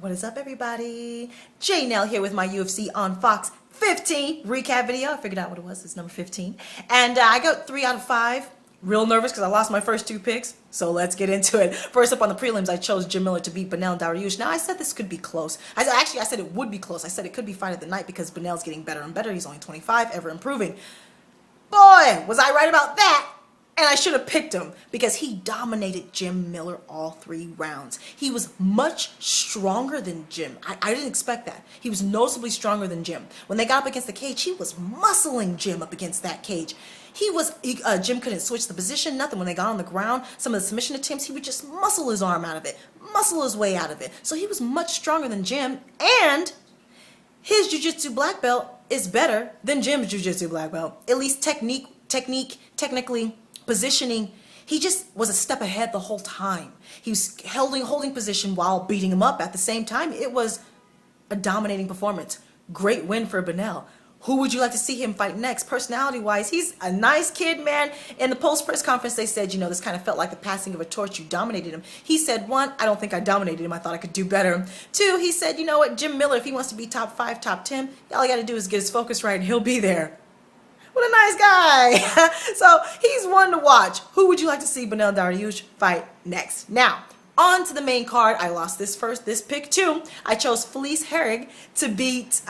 What is up, everybody? J Nell here with my UFC on Fox 15 recap video. I figured out what it was. It's number 15. And I got 3 out of 5. Real nervous because I lost my first 2 picks. So let's get into it. First up on the prelims, I chose Jim Miller to beat Beneil Dariush. Now, I said this could be close. I said it would be close. I said it could be fight of the night because Beneil's getting better and better. He's only 25, ever improving. Boy, was I right about that. And I should have picked him because he dominated Jim Miller all 3 rounds. He was much stronger than Jim. I didn't expect that. He was noticeably stronger than Jim. When they got up against the cage, he was muscling Jim up against that cage. Jim couldn't switch the position, nothing. When they got on the ground, some of the submission attempts, he would just muscle his arm out of it, muscle his way out of it. So he was much stronger than Jim, and his jiu-jitsu black belt is better than Jim's jiu-jitsu black belt. At least technically, positioning, he just was a step ahead the whole time. He was holding position while beating him up at the same time. It was a dominating performance. Great win for Beneil. Who would you like to see him fight next? Personality-wise, he's a nice kid, man. In the post-press conference, they said, this kind of felt like the passing of a torch. You dominated him. He said, 1, I don't think I dominated him. I thought I could do better. 2, he said, you know what, Jim Miller, if he wants to be top 5, top 10, all he got to do is get his focus right and he'll be there. What a nice guy. So he's one to watch. Who would you like to see Beneil Dariush fight next? Now, on to the main card. I lost this pick too. I chose Felice Herrig to beat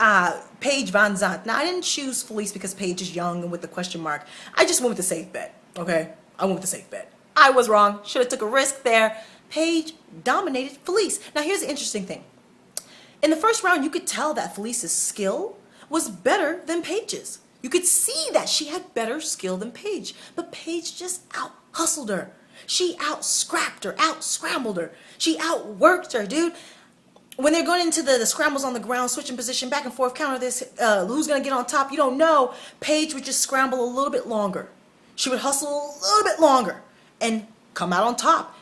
Paige Van Zandt. Now, I didn't choose Felice because Paige is young and with the question mark. I just went with the safe bet, okay? I went with the safe bet. I was wrong. Should have took a risk there. Paige dominated Felice. Now, here's the interesting thing. In the first round, you could tell that Felice's skill was better than Paige's. You could see that she had better skill than Paige, but Paige just out-hustled her. She out-scrapped her, out-scrambled her. She outworked her, dude. When they're going into the scrambles on the ground, switching position, back and forth, counter this, who's going to get on top, you don't know. Paige would just scramble a little bit longer. She would hustle a little bit longer and come out on top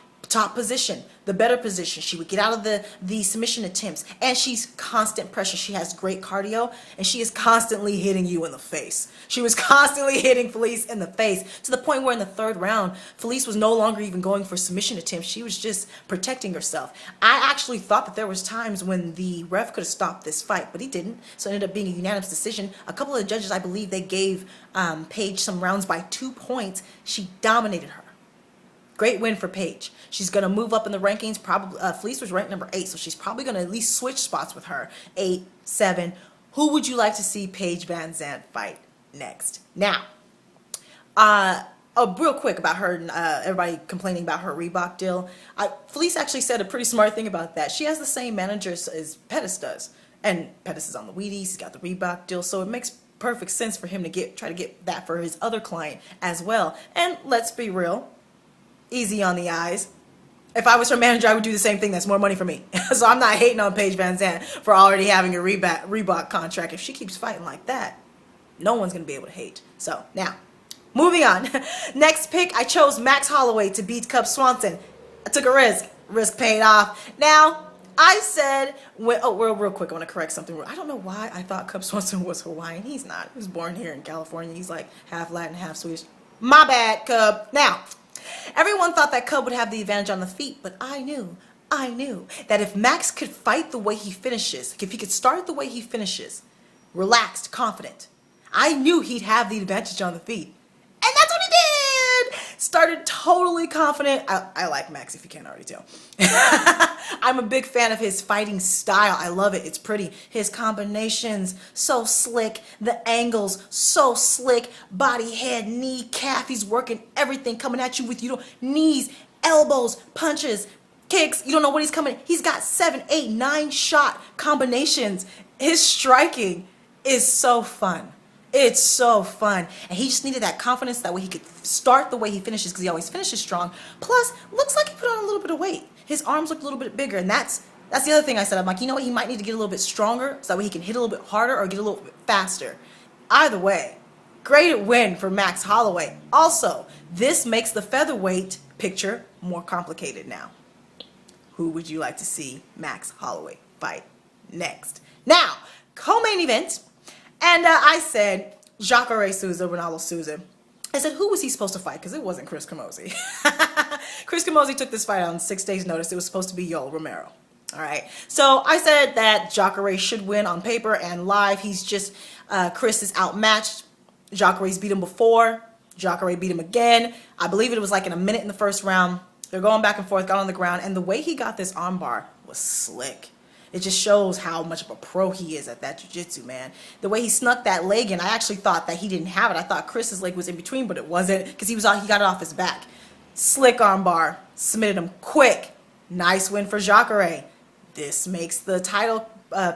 position, the better position. She would get out of the submission attempts, and she's constant pressure. She has great cardio, and she is constantly hitting you in the face. She was constantly hitting Felice in the face to the point where in the 3rd round, Felice was no longer even going for submission attempts. She was just protecting herself. I actually thought that there was times when the ref could have stopped this fight, but he didn't, so it ended up being a unanimous decision. A couple of the judges, I believe, they gave Paige some rounds by 2 points. She dominated her. Great win for Paige. She's going to move up in the rankings. Probably Felice was ranked number 8, so she's probably going to at least switch spots with her. 8, 7. Who would you like to see Paige Van Zandt fight next? Now, real quick about her, everybody complaining about her Reebok deal. Felice actually said a pretty smart thing about that. She has the same manager as Pettis does. And Pettis is on the Wheaties. He's got the Reebok deal, so it makes perfect sense for him to try to get that for his other client as well. And let's be real. Easy on the eyes. If I was her manager, I would do the same thing. That's more money for me. So I'm not hating on Paige Van Zandt for already having a Reebok contract. If she keeps fighting like that, no one's going to be able to hate. So now, moving on. Next pick, I chose Max Holloway to beat Cub Swanson. I took a risk. Risk paid off. Now, I said, real quick, I want to correct something. I don't know why I thought Cub Swanson was Hawaiian. He's not. He was born here in California. He's like half Latin, half Swedish. My bad, Cub. Now, everyone thought that Cub would have the advantage on the feet, but I knew that if Max could fight the way he finishes, if he could start the way he finishes, relaxed, confident, I knew he'd have the advantage on the feet. And that's what he did! Started totally confident. I like Max, if you can't already tell. I'm a big fan of his fighting style. I love it. It's pretty. His combinations, so slick. The angles, so slick. Body, head, knee, calf. He's working everything, coming at you with knees, elbows, punches, kicks. You don't know what he's coming. He's got 7, 8, 9 shot combinations. His striking is so fun. It's so fun. And he just needed that confidence, that way he could start the way he finishes, because he always finishes strong. Plus, looks like he put on a little bit of weight. His arms look a little bit bigger, and that's the other thing I said. I'm like, you know what? He might need to get a little bit stronger, so that way he can hit a little bit harder or get a little bit faster. Either way, great win for Max Holloway. Also, this makes the featherweight picture more complicated now. Who would you like to see Max Holloway fight next? Now, co-main event. And I said, Jacare Souza, Ronaldo Souza. I said, who was he supposed to fight? Because it wasn't Chris Camozzi. Chris Camozzi took this fight on 6 days' notice. It was supposed to be Yoel Romero. All right. So I said that Jacare should win on paper and live. He's just, Chris is outmatched. Jacare's beat him before. Jacare beat him again. I believe it was like in a minute in the first round. They're going back and forth, got on the ground, and the way he got this armbar was slick. It just shows how much of a pro he is at that jiu-jitsu, man. The way he snuck that leg in, I actually thought that he didn't have it. I thought Chris's leg was in between, but it wasn't, because he got it off his back. Slick armbar, submitted him quick. Nice win for Jacare. This makes the title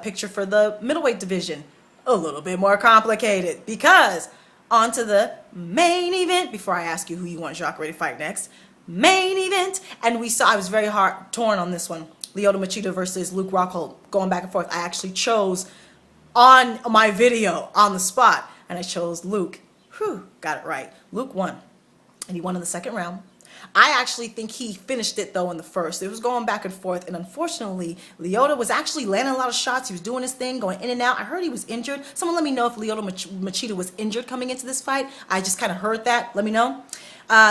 picture for the middleweight division a little bit more complicated, because onto the main event, before I ask you who you want Jacare to fight next, main event, and I was very torn on this one. Lyoto Machida versus Luke Rockhold, going back and forth. I actually chose on my video on the spot, and I chose Luke. Whew, got it right. Luke won, and he won in the second round. I actually think he finished it, though, in the first. It was going back and forth, and unfortunately, Lyoto was actually landing a lot of shots. He was doing his thing, going in and out. I heard he was injured. Someone let me know if Lyoto Machida was injured coming into this fight. I just kind of heard that. Let me know.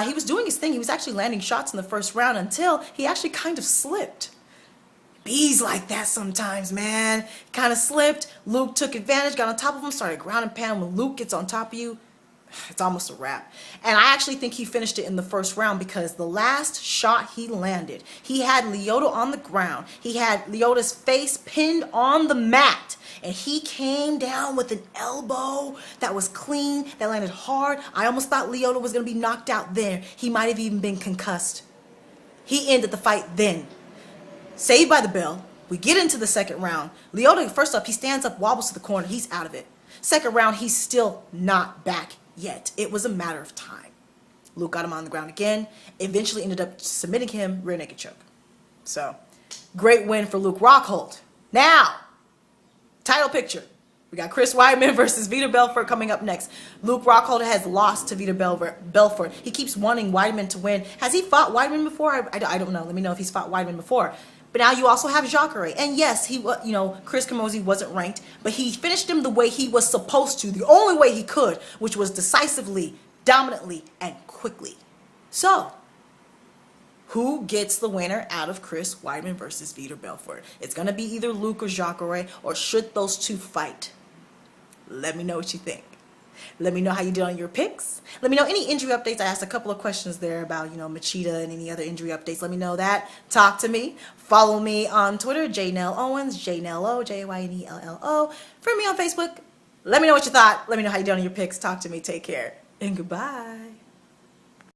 He was doing his thing. He was actually landing shots in the first round until he actually kind of slipped. Bees like that sometimes, man. Kind of slipped. Luke took advantage, got on top of him, started ground and pound. When Luke gets on top of you, it's almost a wrap. And I actually think he finished it in the first round, because the last shot he landed, he had Lyoto on the ground. He had Lyoto's face pinned on the mat, and he came down with an elbow that was clean, that landed hard. I almost thought Lyoto was going to be knocked out there. He might have even been concussed. He ended the fight then. Saved by the bell. We get into the second round. Lyoto, first up, he stands up, wobbles to the corner. He's out of it. Second round, he's still not back yet. It was a matter of time. Luke got him on the ground again. Eventually ended up submitting him, rear naked choke. So, great win for Luke Rockhold. Now, title picture. We got Chris Weidman versus Vitor Belfort coming up next. Luke Rockhold has lost to Vitor Belfort. He keeps wanting Weidman to win. Has he fought Weidman before? I don't know. Let me know if he's fought Weidman before. But now you also have Jacare. And yes, Chris Camozzi wasn't ranked, but he finished him the way he was supposed to, the only way he could, which was decisively, dominantly, and quickly. So, who gets the winner out of Chris Weidman versus Vitor Belfort? It's going to be either Luke or Jacare, or should those two fight? Let me know what you think. Let me know how you did on your picks. Let me know any injury updates. I asked a couple of questions there about, Machida and any other injury updates. Let me know that. Talk to me. Follow me on Twitter, JNell Owens, JNello, JYNELLO. Friend me on Facebook. Let me know what you thought. Let me know how you did on your picks. Talk to me. Take care. And goodbye.